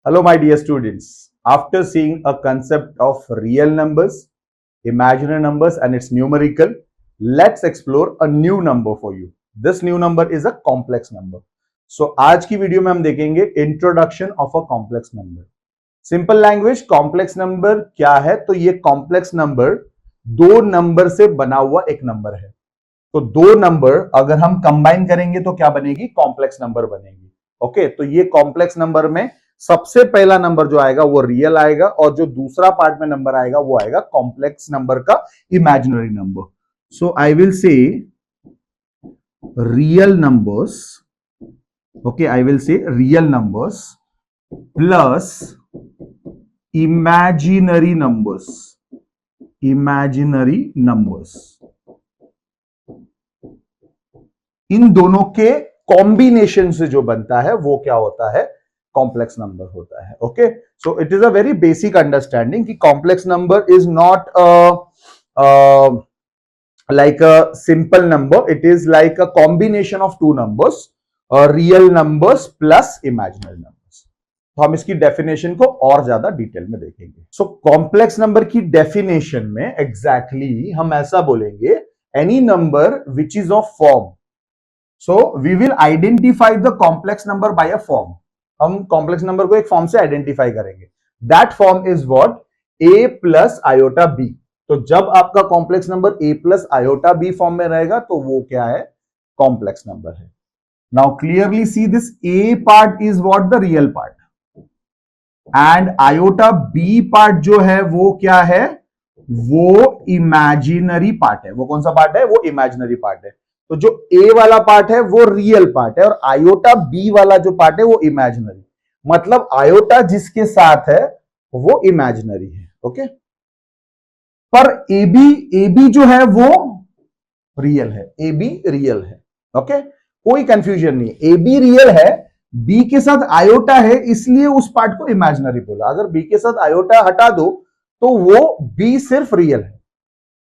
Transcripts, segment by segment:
Hello, my dear students. After seeing a concept of real numbers, imaginary numbers, and its numerical, let's explore a new number for you. This new number is a complex number. So, आज की video में हम देखेंगे introduction of a complex number. Simple language, complex number क्या है? तो ये complex number दो नंबर से बना हुआ एक नंबर है. तो दो नंबर अगर हम कंबाइन करेंगे तो क्या बनेगी? कॉम्प्लेक्स नंबर बनेगी. ओके, तो ये कॉम्प्लेक्स नंबर में सबसे पहला नंबर जो आएगा वो रियल आएगा और जो दूसरा पार्ट में नंबर आएगा वो आएगा कॉम्प्लेक्स नंबर का imaginary number. So I will say real numbers. Okay, I will say real numbers plus imaginary numbers. Imaginary numbers, इन दोनों के कॉम्बिनेशन से जो बनता है वो क्या होता है? कॉम्प्लेक्स नंबर होता है. Okay, so it is a very basic understanding कि complex number is not like a simple number. It is like a combination of two numbers, real numbers plus imaginary numbers. तो हम इसकी definition को और ज्यादा detail में देखेंगे. So complex number की डेफिनेशन में एग्जैक्टली हम ऐसा बोलेंगे, any number which is of form. So we will identify the complex number by a form. हम कॉम्प्लेक्स नंबर को एक फॉर्म से आइडेंटिफाई करेंगे. That form is what? a plus iota b. तो जब आपका complex number a plus iota b form में रहेगा तो वो क्या है? कॉम्प्लेक्स नंबर है. Now clearly see this, a part is what? The real part. And iota b part जो है वो क्या है? वो इमेजिनरी पार्ट है. वो कौन सा पार्ट है? वो इमेजिनरी पार्ट है. तो जो a वाला पार्ट है वो रियल पार्ट है और आयोटा b वाला जो पार्ट है वो इमेजिनरी. मतलब आयोटा जिसके साथ है वो इमेजिनरी है. ओके, पर AB जो है वो रियल है. AB रियल है. ओके, कोई कंफ्यूजन नहीं. AB रियल है, B के साथ आयोटा है, इसलिए उस पार्ट को इमेजिनरी बोला. अगर B के साथ आयोटा हटा दो तो वो B सिर्फ रियल है.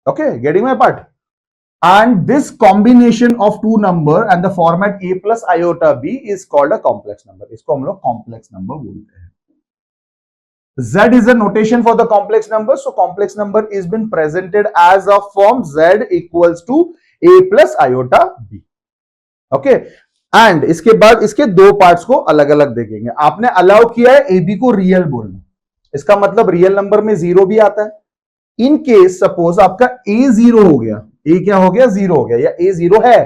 Okay, getting my part? And this combination of two number and the format a plus iota b is called a complex number. इसको हम लोग complex number बोलते हैं. Z is a notation for the complex number. So complex number is been presented as a form Z equals to a plus iota b. Okay. And इसके बाद इसके दो parts को अलग अलग देखेंगे. आपने अलाउ किया है AB को रियल बोलना. इसका मतलब रियल नंबर में जीरो भी आता है. इन केस सपोज आपका a जीरो हो गया, a क्या हो गया? जीरो हो गया, या a जीरो है,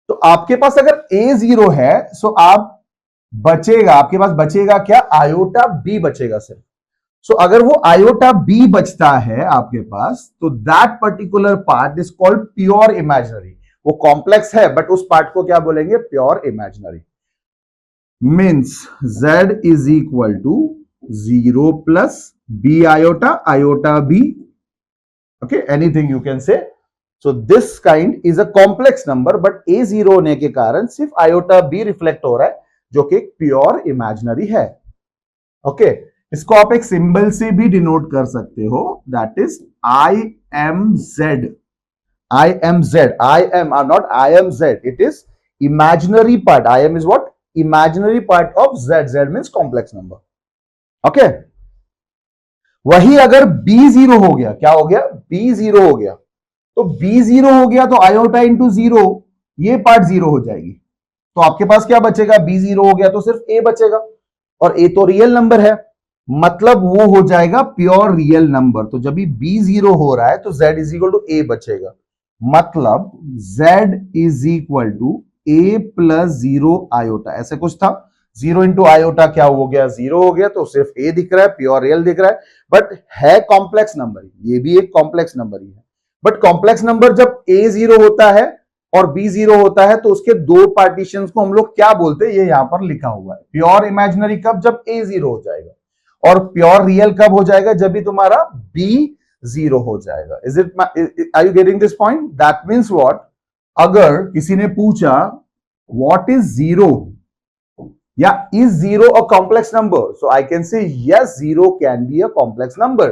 तो आपके पास अगर a जीरो है सो आप बचेगा, आपके पास बचेगा क्या? आयोटा b बचेगा सिर्फ. सो अगर वो आयोटा b बचता है आपके पास तो that particular part is called pure imaginary. वो कॉम्प्लेक्स है बट उस पार्ट को क्या बोलेंगे? Pure imaginary. Means z is equal to zero plus b iota b. Okay, anything you can say. So this kind is a complex number, but a zero होने के कारण सिर्फ iota b रिफ्लेक्ट हो रहा है जो कि प्योर इमेजिनरी है. ओके, इसको आप एक सिंबल से भी डिनोट कर सकते हो. That is IMZ. IMZ. IM are not IMZ. It is imaginary part. IM is what? Imaginary part of Z. Z means complex number. Okay. वही अगर b जीरो हो गया, क्या हो गया? b जीरो हो गया, तो b जीरो हो गया तो आयोटा इंटू जीरो, ये पार्ट जीरो हो जाएगी. तो आपके पास क्या बचेगा? b जीरो हो गया तो सिर्फ a बचेगा और a तो रियल नंबर है, मतलब वो हो जाएगा प्योर रियल नंबर. तो जब भी b जीरो हो रहा है तो z is equal to a बचेगा. मतलब z is equal to a plus zero iota. ऐसे कुछ था. जीरो इंटू आयोटा क्या हो गया? जीरो हो गया, तो सिर्फ a दिख रहा है, प्योर रियल दिख रहा है, बट है कॉम्प्लेक्स नंबर. ये भी एक कॉम्प्लेक्स नंबर ही है. बट कॉम्प्लेक्स नंबर जब a जीरो होता है और b जीरो होता है तो उसके दो पार्टीशंस को हम लोग क्या बोलते हैं? ये यहां पर लिखा हुआ है. प्योर इमेजिनरी कब? जब a जीरो हो जाएगा. और प्योर रियल कब हो जाएगा? जब भी तुम्हारा b जीरो हो जाएगा. Is it, are you getting this point? That means what? अगर किसी ने पूछा what is zero, yeah, is zero a complex number? So I can say yes, zero can be a complex number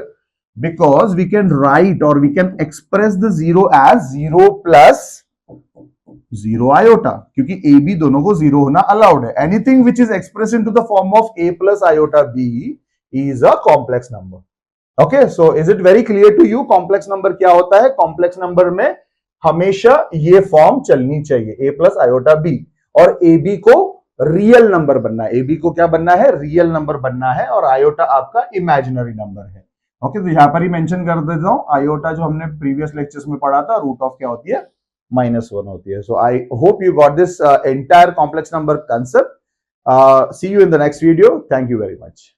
because we can write or we can express the zero as zero plus 0 iota, क्योंकि A B दोनों को 0 होना allowed है. Anything which is express into the form of a plus iota b is a complex number. Okay, so is it very clear to you complex number क्या होता है? Complex number में हमेशा ये फॉर्म चलनी चाहिए, a plus iota b, और A B को रियल नंबर बनना है. ए बी को क्या बनना है? रियल नंबर बनना है, और आयोटा आपका इमेजिनरी नंबर है. ओके, तो यहां पर ही मेंशन कर देता हूं, आयोटा जो हमने प्रीवियस लेक्चर्स में पढ़ा था, रूट ऑफ क्या होती है? -1 होती है. So I hope you got this entire complex number concept. See you in the next video. Thank you very much.